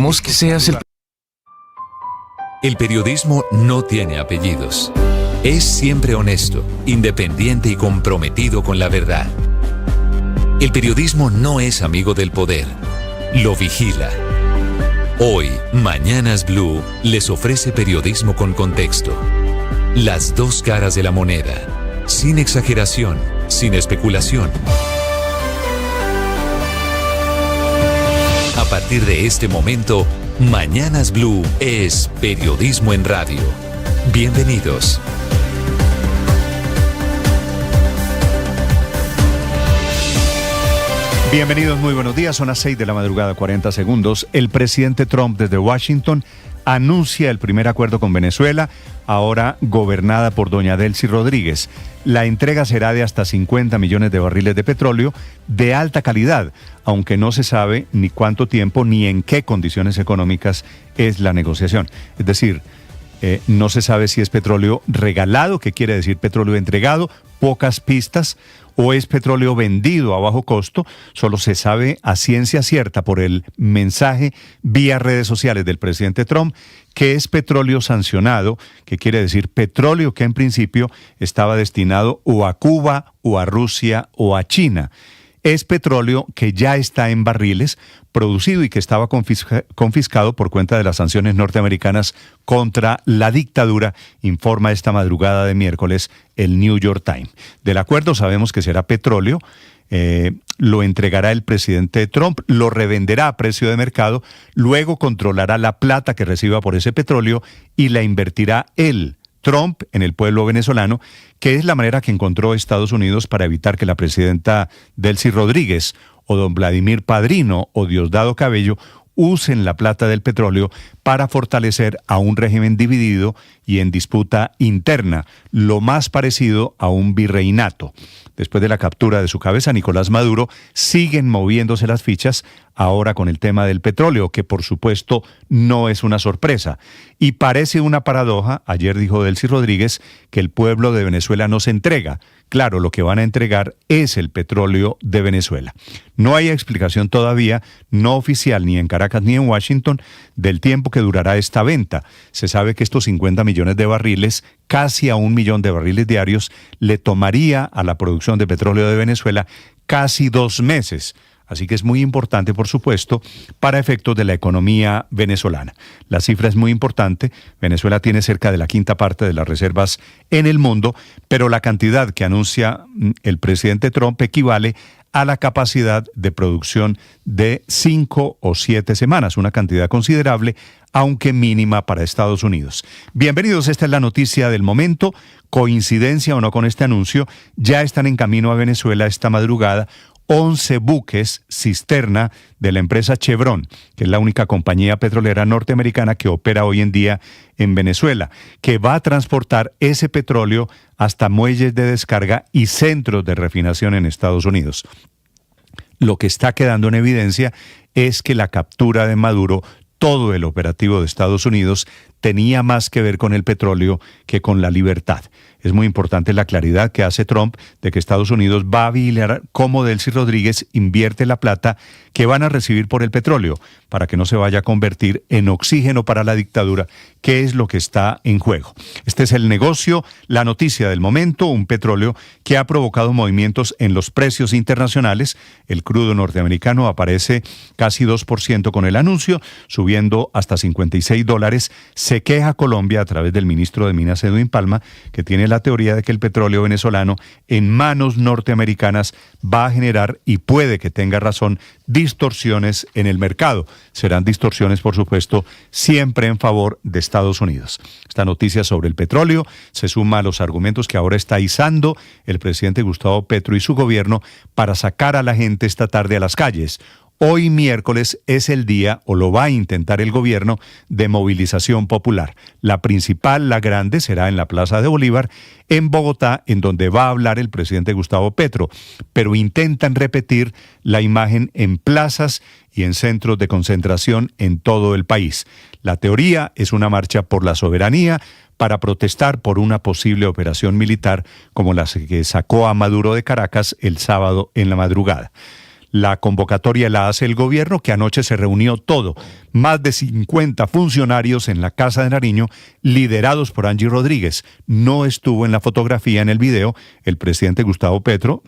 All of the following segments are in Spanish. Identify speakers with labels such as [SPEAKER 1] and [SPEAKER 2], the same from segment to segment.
[SPEAKER 1] Queremos que seas el...
[SPEAKER 2] El periodismo no tiene apellidos. Es siempre honesto, independiente y comprometido con la verdad. El periodismo no es amigo del poder, lo vigila. Hoy, Mañanas Blue les ofrece periodismo con contexto. Las dos caras de la moneda, sin exageración, sin especulación. A partir de este momento, Mañanas Blue es periodismo en radio. Bienvenidos.
[SPEAKER 3] Bienvenidos, muy buenos días. Son las 6 de la madrugada, 40 segundos. El presidente Trump desde Washington anuncia el primer acuerdo con Venezuela, ahora gobernada por doña Delcy Rodríguez. La entrega será de hasta 50 millones de barriles de petróleo de alta calidad, aunque no se sabe ni cuánto tiempo ni en qué condiciones económicas es la negociación. Es decir, no se sabe si es petróleo regalado, que quiere decir petróleo entregado, pocas pistas, o es petróleo vendido a bajo costo. Solo se sabe a ciencia cierta por el mensaje vía redes sociales del presidente Trump que es petróleo sancionado, que quiere decir petróleo que en principio estaba destinado o a Cuba o a Rusia o a China. Es petróleo que ya está en barriles, producido y que estaba confiscado por cuenta de las sanciones norteamericanas contra la dictadura, informa esta madrugada de miércoles el New York Times. Del acuerdo sabemos que será petróleo, lo entregará el presidente Trump, lo revenderá a precio de mercado, luego controlará la plata que reciba por ese petróleo y la invertirá él, Trump, en el pueblo venezolano, que es la manera que encontró Estados Unidos para evitar que la presidenta Delcy Rodríguez o don Vladimir Padrino o Diosdado Cabello usen la plata del petróleo para fortalecer a un régimen dividido y en disputa interna, lo más parecido a un virreinato. Después de la captura de su cabeza, Nicolás Maduro, siguen moviéndose las fichas ahora con el tema del petróleo, que por supuesto no es una sorpresa. Y parece una paradoja, ayer dijo Delcy Rodríguez, que el pueblo de Venezuela no se entrega. Claro, lo que van a entregar es el petróleo de Venezuela. No hay explicación todavía, no oficial ni en Caracas ni en Washington, del tiempo que durará esta venta. Se sabe que estos 50 millones de barriles, casi a 1 millón de barriles diarios, le tomaría a la producción de petróleo de Venezuela casi 2 meses. Así que es muy importante, por supuesto, para efectos de la economía venezolana. La cifra es muy importante. Venezuela tiene cerca de la quinta parte de las reservas en el mundo, pero la cantidad que anuncia el presidente Trump equivale a la capacidad de producción de 5 o 7 semanas, una cantidad considerable, aunque mínima para Estados Unidos. Bienvenidos, esta es la noticia del momento. Coincidencia o no con este anuncio, ya están en camino a Venezuela esta madrugada 11 buques cisterna de la empresa Chevron, que es la única compañía petrolera norteamericana que opera hoy en día en Venezuela, que va a transportar ese petróleo hasta muelles de descarga y centros de refinación en Estados Unidos. Lo que está quedando en evidencia es que la captura de Maduro, todo el operativo de Estados Unidos, tenía más que ver con el petróleo que con la libertad. Es muy importante la claridad que hace Trump de que Estados Unidos va a vigilar cómo Delcy Rodríguez invierte la plata que van a recibir por el petróleo para que no se vaya a convertir en oxígeno para la dictadura, que es lo que está en juego. Este es el negocio, la noticia del momento, un petróleo que ha provocado movimientos en los precios internacionales. El crudo norteamericano aparece casi 2% con el anuncio, subiendo hasta $56. Se queja Colombia a través del ministro de Minas, Edwin Palma, que tiene la teoría de que el petróleo venezolano en manos norteamericanas va a generar, y puede que tenga razón, distorsiones en el mercado. Serán distorsiones, por supuesto, siempre en favor de Estados Unidos. Esta noticia sobre el petróleo se suma a los argumentos que ahora está izando el presidente Gustavo Petro y su gobierno para sacar a la gente esta tarde a las calles. Hoy miércoles es el día, o lo va a intentar el gobierno, de movilización popular. La principal, la grande, será en la Plaza de Bolívar, en Bogotá, en donde va a hablar el presidente Gustavo Petro. Pero intentan repetir la imagen en plazas y en centros de concentración en todo el país. La teoría es una marcha por la soberanía para protestar por una posible operación militar como la que sacó a Maduro de Caracas el sábado en la madrugada. La convocatoria la hace el gobierno, que anoche se reunió todo. Más de 50 funcionarios en la Casa de Nariño, liderados por Angie Rodríguez. No estuvo en la fotografía, en el video, el presidente Gustavo Petro,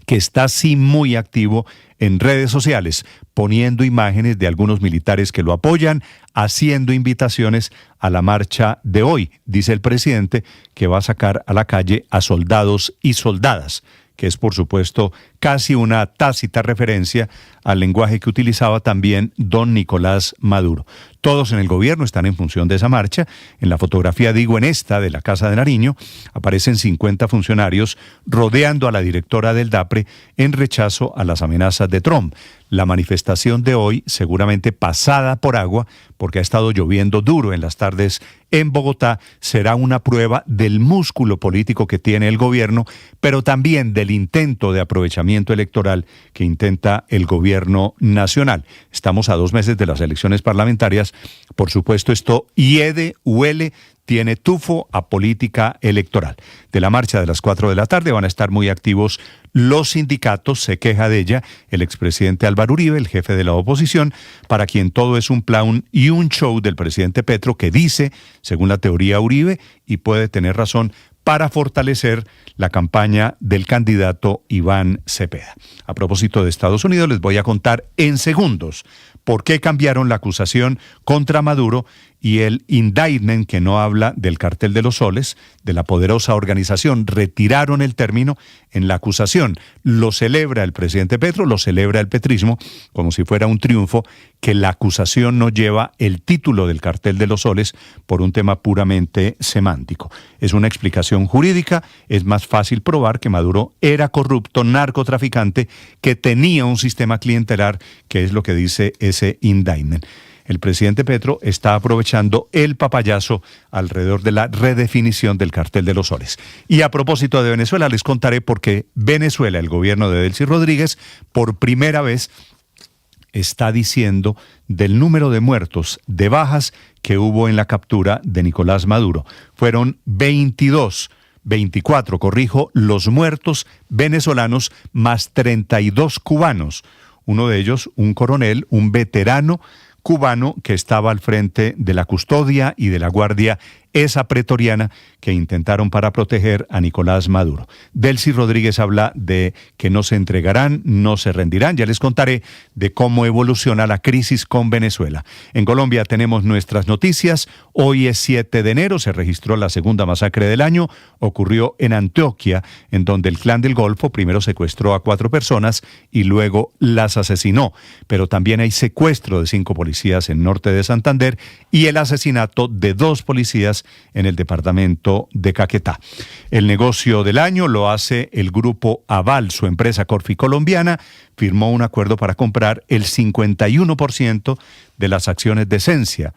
[SPEAKER 3] que está sí muy activo en redes sociales, poniendo imágenes de algunos militares que lo apoyan, haciendo invitaciones a la marcha de hoy. Dice el presidente que va a sacar a la calle a soldados y soldadas, que es por supuesto casi una tácita referencia al lenguaje que utilizaba también don Nicolás Maduro. Todos en el gobierno están en función de esa marcha. En la fotografía, digo, en esta de la Casa de Nariño, aparecen 50 funcionarios rodeando a la directora del DAPRE en rechazo a las amenazas de Trump. La manifestación de hoy, seguramente pasada por agua, porque ha estado lloviendo duro en las tardes en Bogotá, será una prueba del músculo político que tiene el gobierno, pero también del intento de aprovechamiento electoral que intenta el gobierno nacional. Estamos a 2 meses de las elecciones parlamentarias. Por supuesto, esto hiede, huele, tiene tufo a política electoral. De la marcha de las 4 de la tarde van a estar muy activos los sindicatos, se queja de ella el expresidente Álvaro Uribe, el jefe de la oposición, para quien todo es un plan y un show del presidente Petro, que dice, según la teoría Uribe, y puede tener razón, para fortalecer la campaña del candidato Iván Cepeda. A propósito de Estados Unidos, les voy a contar en segundos por qué cambiaron la acusación contra Maduro y el indictment, que no habla del cartel de los soles, de la poderosa organización. Retiraron el término en la acusación. Lo celebra el presidente Petro, lo celebra el petrismo, como si fuera un triunfo, que la acusación no lleva el título del cartel de los soles por un tema puramente semántico. Es una explicación jurídica. Es más fácil probar que Maduro era corrupto, narcotraficante, que tenía un sistema clientelar, que es lo que dice ese indictment. El presidente Petro está aprovechando el papayazo alrededor de la redefinición del cartel de los soles. Y a propósito de Venezuela, les contaré por qué Venezuela, el gobierno de Delcy Rodríguez, por primera vez está diciendo del número de muertos, de bajas que hubo en la captura de Nicolás Maduro. Fueron 24, los muertos venezolanos más 32 cubanos. Uno de ellos, un coronel, un veterano cubano que estaba al frente de la custodia y de la guardia esa pretoriana que intentaron para proteger a Nicolás Maduro. Delcy Rodríguez habla de que no se entregarán, no se rendirán. Ya les contaré de cómo evoluciona la crisis con Venezuela. En Colombia tenemos nuestras noticias. Hoy es 7 de enero, se registró la segunda masacre del año. Ocurrió en Antioquia, en donde el Clan del Golfo primero secuestró a 4 personas y luego las asesinó. Pero también hay secuestro de 5 policías en norte de Santander y el asesinato de 2 policías en el departamento de Caquetá. El negocio del año lo hace el grupo Aval. Su empresa Corfi colombiana firmó un acuerdo para comprar el 51% de las acciones de Esencia,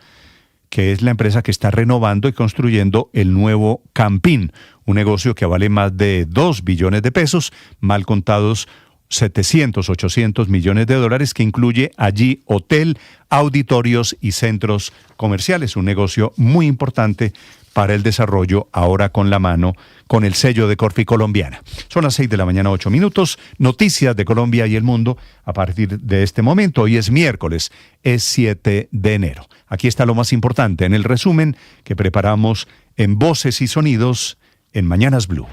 [SPEAKER 3] que es la empresa que está renovando y construyendo el nuevo Campín, un negocio que vale más de 2 billones de pesos, mal contados 700, 800 millones de dólares, que incluye allí hotel, auditorios y centros comerciales. Un negocio muy importante para el desarrollo, ahora con la mano, con el sello de Corfi colombiana. Son las 6 de la mañana, 8 minutos. Noticias de Colombia y el mundo a partir de este momento. Hoy es miércoles, es 7 de enero. Aquí está lo más importante en el resumen que preparamos en Voces y Sonidos en Mañanas Blue.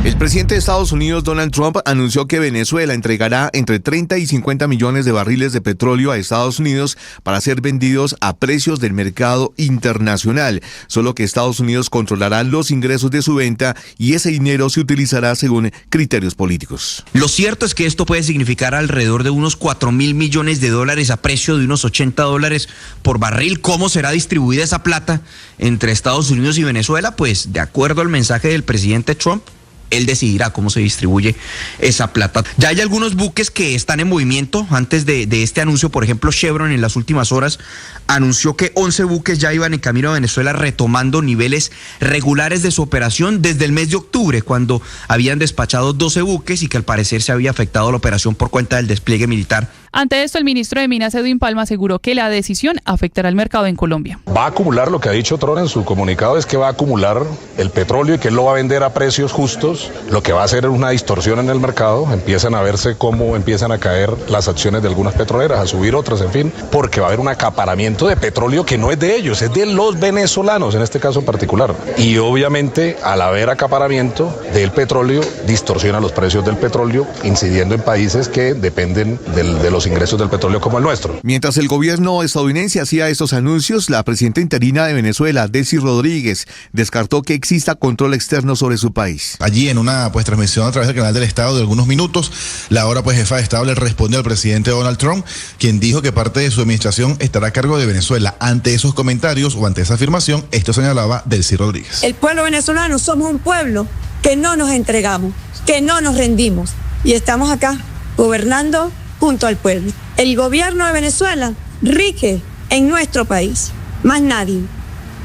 [SPEAKER 1] El presidente de Estados Unidos, Donald Trump, anunció que Venezuela entregará entre 30 y 50 millones de barriles de petróleo a Estados Unidos para ser vendidos a precios del mercado internacional. Solo que Estados Unidos controlará los ingresos de su venta y ese dinero se utilizará según criterios políticos.
[SPEAKER 4] Lo cierto es que esto puede significar alrededor de unos 4.000 millones de dólares a precio de unos $80 por barril. ¿Cómo será distribuida esa plata entre Estados Unidos y Venezuela? Pues de acuerdo al mensaje del presidente Trump, él decidirá cómo se distribuye esa plata. Ya hay algunos buques que están en movimiento. Antes de este anuncio, por ejemplo, Chevron en las últimas horas anunció que 11 buques ya iban en camino a Venezuela, retomando niveles regulares de su operación desde el mes de octubre, cuando habían despachado 12 buques y que al parecer se había afectado la operación por cuenta del despliegue militar
[SPEAKER 5] Ante esto, el ministro de Minas, Edwin Palma, aseguró que la decisión afectará al mercado en Colombia.
[SPEAKER 6] Va a acumular, lo que ha dicho Trump en su comunicado es que va a acumular el petróleo y que él lo va a vender a precios justos, lo que va a hacer es una distorsión en el mercado, empiezan a verse cómo empiezan a caer las acciones de algunas petroleras, a subir otras, en fin, porque va a haber un acaparamiento de petróleo que no es de ellos, es de los venezolanos en este caso en particular. Y obviamente al haber acaparamiento del petróleo, distorsiona los precios del petróleo, incidiendo en países que dependen de los ingresos del petróleo como el nuestro.
[SPEAKER 1] Mientras el gobierno estadounidense hacía estos anuncios, la presidenta interina de Venezuela, Delcy Rodríguez, descartó que exista control externo sobre su país.
[SPEAKER 7] Allí en una transmisión a través del canal del Estado de algunos minutos, la ahora jefa de Estado le respondió al presidente Donald Trump, quien dijo que parte de su administración estará a cargo de Venezuela. Ante esos comentarios o ante esa afirmación, esto señalaba Delcy Rodríguez.
[SPEAKER 8] El pueblo venezolano somos un pueblo que no nos entregamos, que no nos rendimos y estamos acá gobernando junto al pueblo. El gobierno de Venezuela rige en nuestro país, más nadie.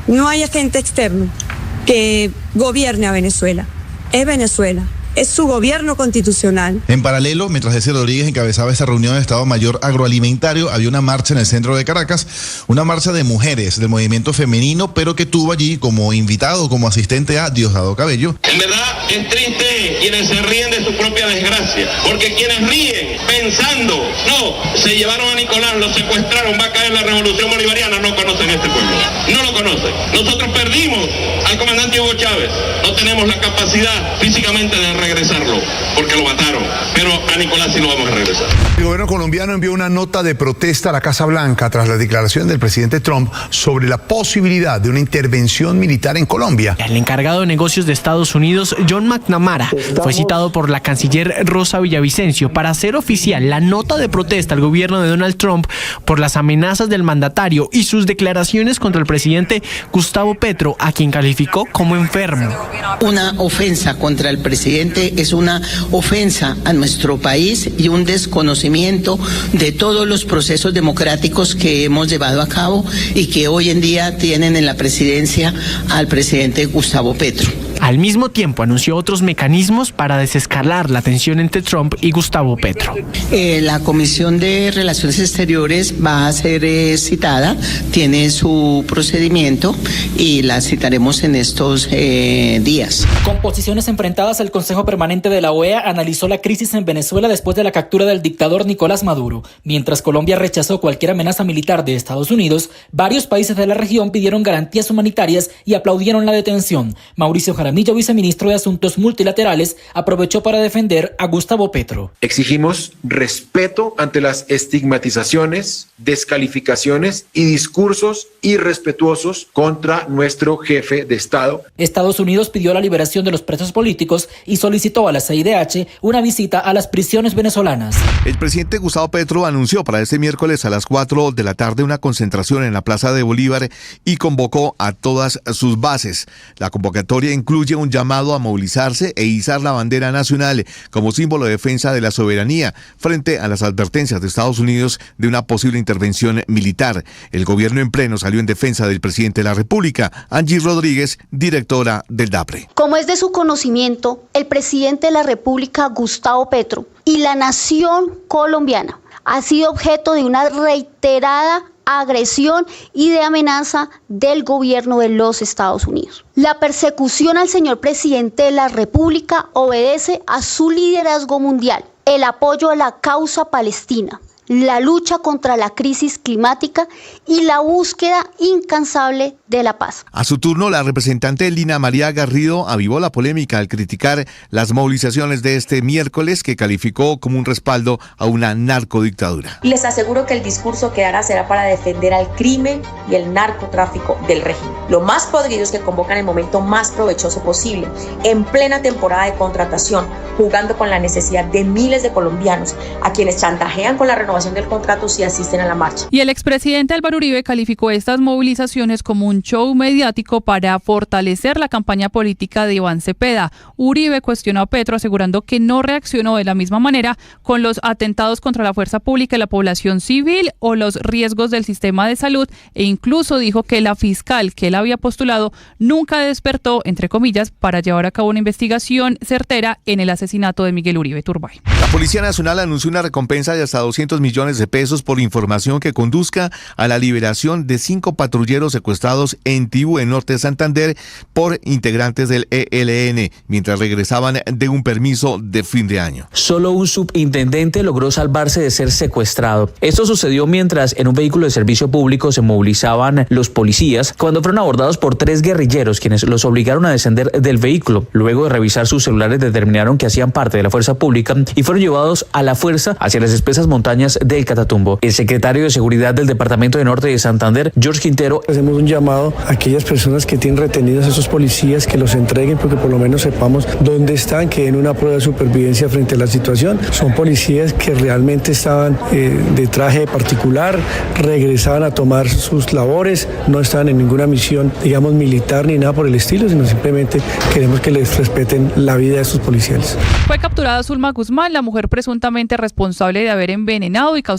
[SPEAKER 8] No hay agente externo que gobierne a Venezuela. Es Venezuela. Es su gobierno constitucional.
[SPEAKER 7] En paralelo, mientras Delcy Rodríguez encabezaba esa reunión de Estado Mayor Agroalimentario, había una marcha en el centro de Caracas, una marcha de mujeres del movimiento femenino, pero que tuvo allí como invitado, como asistente a Diosdado Cabello.
[SPEAKER 9] En verdad es triste quienes se ríen de su propia desgracia, porque quienes ríen pensando, no, se llevaron a Nicolás, lo secuestraron, va a caer la revolución bolivariana, no conocen este pueblo, no lo conocen. Nosotros perdimos al comandante Hugo Chávez, no tenemos la capacidad físicamente de regresarlo, porque lo mataron, pero a Nicolás sí lo vamos a regresar.
[SPEAKER 10] El gobierno colombiano envió una nota de protesta a la Casa Blanca tras la declaración del presidente Trump sobre la posibilidad de una intervención militar en Colombia.
[SPEAKER 11] El encargado de negocios de Estados Unidos, John McNamara, fue citado por la canciller Rosa Villavicencio para hacer oficial la nota de protesta al gobierno de Donald Trump por las amenazas del mandatario y sus declaraciones contra el presidente Gustavo Petro, a quien calificó como enfermo.
[SPEAKER 12] Una ofensa contra el presidente es una ofensa a nuestro país y un desconocimiento de todos los procesos democráticos que hemos llevado a cabo y que hoy en día tienen en la presidencia al presidente Gustavo Petro.
[SPEAKER 11] Al mismo tiempo anunció otros mecanismos para desescalar la tensión entre Trump y Gustavo Petro.
[SPEAKER 12] La Comisión de Relaciones Exteriores va a ser citada, tiene su procedimiento y la citaremos en estos días.
[SPEAKER 13] Con posiciones enfrentadas, el Consejo Permanente de la OEA analizó la crisis en Venezuela después de la captura del dictador Nicolás Maduro. Mientras Colombia rechazó cualquier amenaza militar de Estados Unidos, varios países de la región pidieron garantías humanitarias y aplaudieron la detención. Mauricio Jaramillo, viceministro de Asuntos Multilaterales, aprovechó para defender a Gustavo Petro.
[SPEAKER 14] Exigimos respeto ante las estigmatizaciones, descalificaciones y discursos irrespetuosos contra nuestro jefe de Estado.
[SPEAKER 13] Estados Unidos pidió la liberación de los presos políticos y solicitó a la CIDH una visita a las prisiones venezolanas.
[SPEAKER 1] El presidente Gustavo Petro anunció para este miércoles a las 4 de la tarde una concentración en la Plaza de Bolívar y convocó a todas sus bases. La convocatoria incluye un llamado a movilizarse e izar la bandera nacional como símbolo de defensa de la soberanía frente a las advertencias de Estados Unidos de una posible intervención militar. El gobierno en pleno salió en defensa del presidente de la República, Angie Rodríguez, directora del DAPRE.
[SPEAKER 15] Como es de su conocimiento, el presidente de la República, Gustavo Petro, y la nación colombiana ha sido objeto de una reiterada agresión y de amenaza del gobierno de los Estados Unidos. La persecución al señor presidente de la República obedece a su liderazgo mundial, el apoyo a la causa palestina, la lucha contra la crisis climática y la búsqueda incansable de la paz.
[SPEAKER 1] A su turno, la representante Lina María Garrido avivó la polémica al criticar las movilizaciones de este miércoles que calificó como un respaldo a una narcodictadura.
[SPEAKER 16] Les aseguro que el discurso que hará será para defender al crimen y el narcotráfico del régimen. Lo más podrido es que convocan el momento más provechoso posible, en plena temporada de contratación, jugando con la necesidad de miles de colombianos a quienes chantajean con la renovación del contrato si asisten a la marcha.
[SPEAKER 5] Y el expresidente Álvaro Uribe calificó estas movilizaciones como un show mediático para fortalecer la campaña política de Iván Cepeda. Uribe cuestionó a Petro asegurando que no reaccionó de la misma manera con los atentados contra la fuerza pública y la población civil o los riesgos del sistema de salud, e incluso dijo que la fiscal que él había postulado nunca despertó, entre comillas, para llevar a cabo una investigación certera en el asesinato de Miguel Uribe Turbay.
[SPEAKER 1] La Policía Nacional anunció una recompensa de hasta 200 millones de pesos por información que conduzca a la liberación de 5 patrulleros secuestrados en Tibú, en norte de Santander, por integrantes del ELN, mientras regresaban de un permiso de fin de año.
[SPEAKER 17] Solo un subintendente logró salvarse de ser secuestrado. Esto sucedió mientras en un vehículo de servicio público se movilizaban los policías cuando fueron abordados por 3 guerrilleros, quienes los obligaron a descender del vehículo. Luego de revisar sus celulares determinaron que hacían parte de la fuerza pública y fueron llevados a la fuerza hacia las espesas montañas del Catatumbo. El secretario de Seguridad del Departamento de Norte de Santander, George Quintero,
[SPEAKER 18] hacemos un llamado a aquellas personas que tienen retenidos a esos policías que los entreguen, porque por lo menos sepamos dónde están, que den una prueba de supervivencia frente a la situación. Son policías que realmente estaban de traje particular, regresaban a tomar sus labores, no estaban en ninguna misión, digamos, militar ni nada por el estilo, sino simplemente queremos que les respeten la vida de estos policiales.
[SPEAKER 5] Fue capturada Zulma Guzmán, la mujer presuntamente responsable de haber envenenado y causado